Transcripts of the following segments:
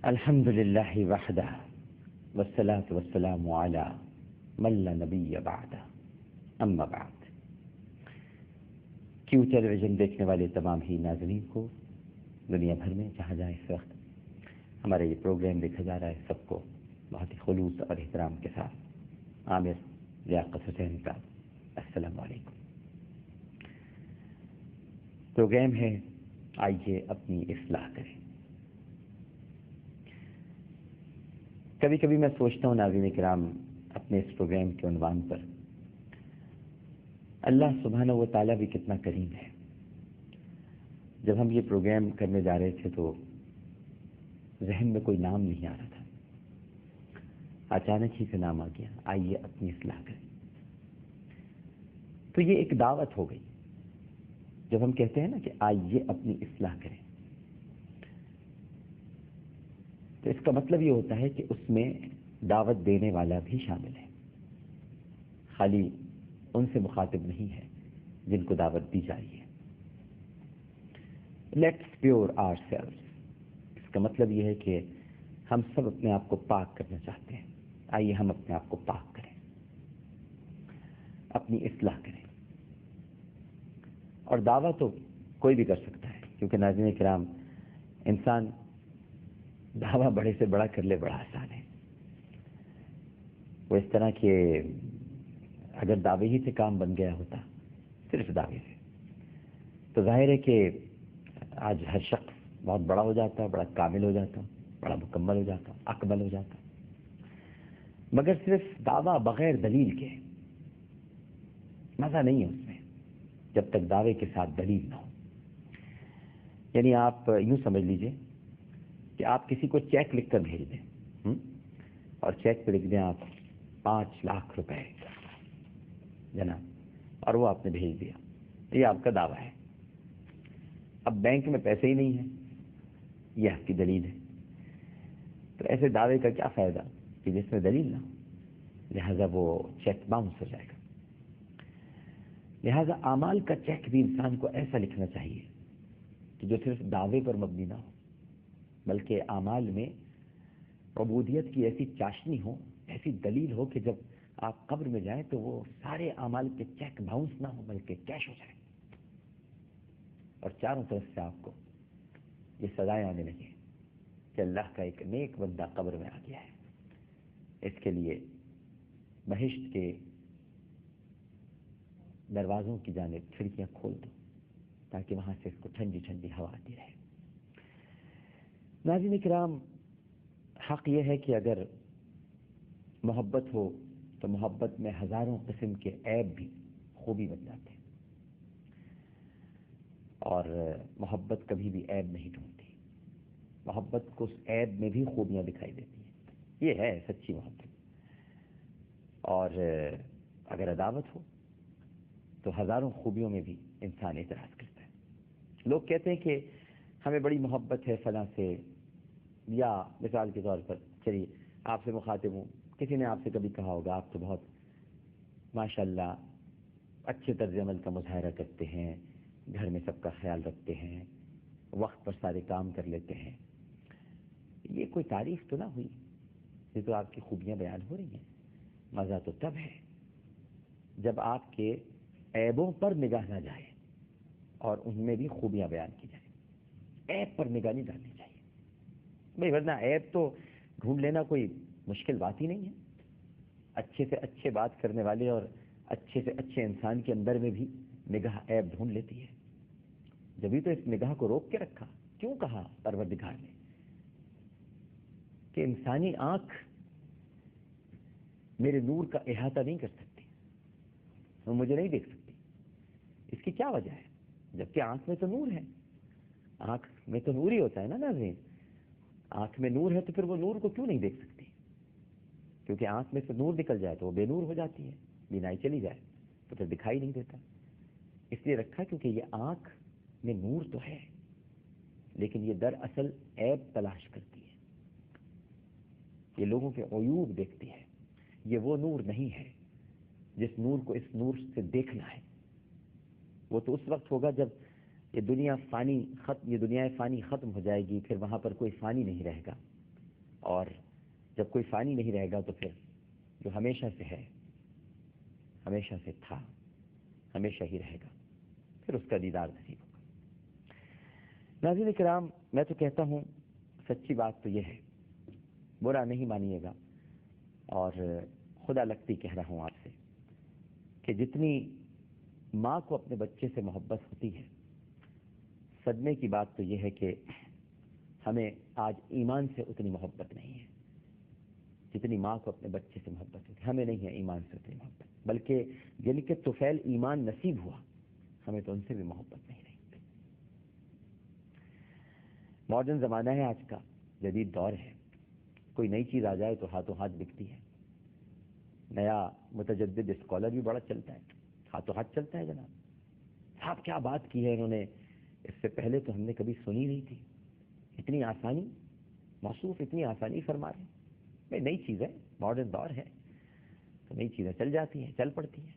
الحمد للہ وحدہ والصلاة والسلام علی من لا نبی بعدہ اما بعد۔ کیو ٹیلی ویژن دیکھنے والے تمام ہی ناظرین کو دنیا بھر میں جہاں جہاں اس وقت ہمارا یہ پروگرام دیکھا جا رہا ہے، سب کو بہت ہی خلوص اور احترام کے ساتھ عامر لیاقت حسین کا السلام علیکم۔ پروگرام ہے آئیے اپنی اصلاح کریں۔ کبھی کبھی میں سوچتا ہوں ناظرین کرام، اپنے اس پروگرام کے عنوان پر اللہ سبحانہ و تعالیٰ بھی کتنا کریم ہے۔ جب ہم یہ پروگرام کرنے جا رہے تھے تو ذہن میں کوئی نام نہیں آ رہا تھا، اچانک ہی سے نام آ گیا، آئیے اپنی اصلاح کریں۔ تو یہ ایک دعوت ہو گئی۔ جب ہم کہتے ہیں نا کہ آئیے اپنی اصلاح کریں، تو اس کا مطلب یہ ہوتا ہے کہ اس میں دعوت دینے والا بھی شامل ہے، خالی ان سے مخاطب نہیں ہے جن کو دعوت دی جا رہی ہے۔ لیٹس پیور آور سیلف، اس کا مطلب یہ ہے کہ ہم سب اپنے آپ کو پاک کرنا چاہتے ہیں۔ آئیے ہم اپنے آپ کو پاک کریں، اپنی اصلاح کریں۔ اور دعوت تو کوئی بھی کر سکتا ہے، کیونکہ ناظرین کرام، انسان دعویٰ بڑے سے بڑا کر لے بڑا آسان ہے۔ وہ اس طرح کہ اگر دعوے ہی سے کام بن گیا ہوتا، صرف دعوے سے، تو ظاہر ہے کہ آج ہر شخص بہت بڑا ہو جاتا، بڑا کامل ہو جاتا، بڑا مکمل ہو جاتا، اکمل ہو جاتا۔ مگر صرف دعویٰ بغیر دلیل کے مزہ نہیں ہے اس میں، جب تک دعوے کے ساتھ دلیل نہ ہو۔ یعنی آپ یوں سمجھ لیجئے کہ آپ کسی کو چیک لکھ کر بھیج دیں، اور چیک پہ لکھ دیں آپ 5 لاکھ روپے جناب، اور وہ آپ نے بھیج دیا، یہ آپ کا دعویٰ ہے۔ اب بینک میں پیسے ہی نہیں ہیں، یہ آپ کی دلیل ہے۔ تو ایسے دعوے کا کیا فائدہ کہ جس میں دلیل نہ ہو؟ لہذا وہ چیک باؤنس ہو جائے گا۔ لہذا اعمال کا چیک بھی انسان کو ایسا لکھنا چاہیے کہ جو صرف دعوے پر مبنی نہ ہو، بلکہ اعمال میں عبودیت کی ایسی چاشنی ہو، ایسی دلیل ہو کہ جب آپ قبر میں جائیں تو وہ سارے اعمال کے چیک باؤنس نہ ہو بلکہ کیش ہو جائے، اور چاروں طرف سے آپ کو یہ سزائیں آنے لگیں کہ اللہ کا ایک نیک بندہ قبر میں آ گیا ہے، اس کے لیے بہشت کے دروازوں کی جانب کھڑکیاں کھول دو تاکہ وہاں سے اس کو ٹھنڈی ٹھنڈی ہوا آتی رہے۔ ناظرین کرام، حق یہ ہے کہ اگر محبت ہو تو محبت میں ہزاروں قسم کے عیب بھی خوبی بن جاتے ہیں، اور محبت کبھی بھی عیب نہیں ڈھونڈتی۔ محبت کو اس عیب میں بھی خوبیاں دکھائی دیتی ہیں، یہ ہے سچی محبت۔ اور اگر عداوت ہو تو ہزاروں خوبیوں میں بھی انسان اعتراض کرتا ہے۔ لوگ کہتے ہیں کہ ہمیں بڑی محبت ہے فلاں سے، یا مثال کے طور پر چلیے آپ سے مخاطب ہوں، کسی نے آپ سے کبھی کہا ہوگا آپ تو بہت ماشاءاللہ اچھے طرز عمل کا مظاہرہ کرتے ہیں، گھر میں سب کا خیال رکھتے ہیں، وقت پر سارے کام کر لیتے ہیں۔ یہ کوئی تعریف تو نہ ہوئی، یہ تو آپ کی خوبیاں بیان ہو رہی ہیں۔ مزہ تو تب ہے جب آپ کے عیبوں پر نگاہ نہ جائے اور ان میں بھی خوبیاں بیان کی جائیں۔ عیب پر نگاہ نہیں ڈالنی چاہیے بھائی، ورنہ عیب تو ڈھونڈ لینا کوئی مشکل بات ہی نہیں ہے۔ اچھے سے اچھے بات کرنے والے اور اچھے سے اچھے انسان کے اندر میں بھی نگاہ عیب ڈھونڈ لیتی ہے۔ جبھی تو اس نگاہ کو روک کے رکھا، کیوں کہا پروردگار نے کہ انسانی آنکھ میرے نور کا احاطہ نہیں کر سکتی، وہ مجھے نہیں دیکھ سکتی۔ اس کی کیا وجہ ہے؟ جبکہ آنکھ میں تو نور ہے، آنکھ میں تو نور ہی ہوتا ہے نا ناظرین۔ آنکھ میں نور ہے تو پھر وہ نور کو کیوں نہیں دیکھ سکتی؟ کیونکہ آنکھ میں سے نور نکل جائے تو وہ بے نور ہو جاتی ہے، بینائی چلی جائے تو پھر دکھائی نہیں دیتا۔ اس لیے رکھا کیونکہ یہ آنکھ میں نور تو ہے، لیکن یہ دراصل عیب تلاش کرتی ہے، یہ لوگوں کے عیوب دیکھتی ہے۔ یہ وہ نور نہیں ہے جس نور کو اس نور سے دیکھنا ہے۔ وہ تو اس وقت ہوگا جب یہ دنیا فانی ختم ہو جائے گی، پھر وہاں پر کوئی فانی نہیں رہے گا، اور جب کوئی فانی نہیں رہے گا تو پھر جو ہمیشہ سے ہے، ہمیشہ سے تھا، ہمیشہ ہی رہے گا، پھر اس کا دیدار نصیب ہوگا۔ ناظرین کرام، میں تو کہتا ہوں سچی بات تو یہ ہے، برا نہیں مانیے گا، اور خدا لگتی کہہ رہا ہوں آپ سے کہ جتنی ماں کو اپنے بچے سے محبت ہوتی ہے، صدمے کی بات تو یہ ہے کہ ہمیں آج ایمان سے اتنی محبت نہیں ہے جتنی ماں کو اپنے بچے سے محبت ہوتی ہے۔ ہمیں نہیں ہے ایمان سے اتنی محبت، بلکہ جن کے طفیل ایمان نصیب ہوا، ہمیں تو ان سے بھی محبت نہیں رہی۔ ماڈرن زمانہ ہے آج کا، جدید دور ہے، کوئی نئی چیز آ جائے تو ہاتھوں ہاتھ بکتی ہے۔ نیا متجدد اسکالر بھی بڑا چلتا ہے، ہاتھوں ہاتھ چلتا ہے جناب۔ صاحب کیا بات کی ہے انہوں نے، اس سے پہلے تو ہم نے کبھی سنی نہیں تھی، اتنی آسانی، موصوف اتنی آسانی فرما رہے ہیں۔ بھائی نئی چیز ہے، ماڈرن دور ہے، تو نئی چیزیں چل جاتی ہیں، چل پڑتی ہیں۔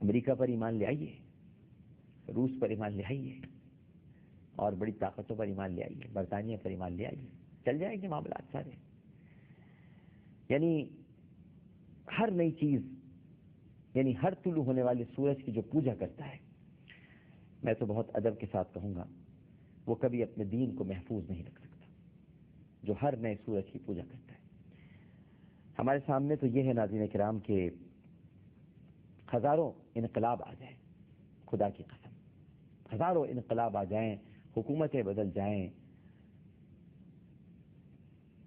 امریکہ پر ایمان لے آئیے، روس پر ایمان لے آئیے، اور بڑی طاقتوں پر ایمان لے آئیے، برطانیہ پر ایمان لے آئیے، چل جائیں گے معاملات سارے۔ یعنی ہر نئی چیز، یعنی ہر طلوع ہونے والے سورج کی جو پوجا کرتا ہے، میں تو بہت ادب کے ساتھ کہوں گا، وہ کبھی اپنے دین کو محفوظ نہیں رکھ سکتا، جو ہر نئے سورج کی پوجا کرتا ہے۔ ہمارے سامنے تو یہ ہے ناظرین کرام کہ ہزاروں انقلاب آ جائیں، خدا کی قسم، ہزاروں انقلاب آ جائیں، حکومتیں بدل جائیں،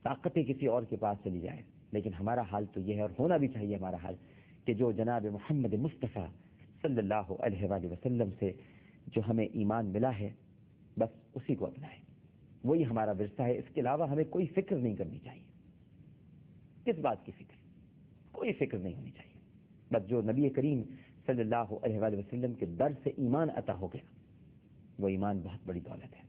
طاقتیں کسی اور کے پاس چلی جائیں، لیکن ہمارا حال تو یہ ہے، اور ہونا بھی چاہیے ہمارا حال، کہ جو جناب محمد مصطفیٰ صلی اللہ علیہ وآلہ وسلم سے جو ہمیں ایمان ملا ہے، بس اسی کو اپنائیں، وہی ہمارا ورثہ ہے۔ اس کے علاوہ ہمیں کوئی فکر نہیں کرنی چاہیے۔ کس بات کی فکر؟ کوئی فکر نہیں ہونی چاہیے۔ بس جو نبی کریم صلی اللہ علیہ وآلہ وسلم کے در سے ایمان عطا ہو گیا، وہ ایمان بہت بڑی دولت ہے۔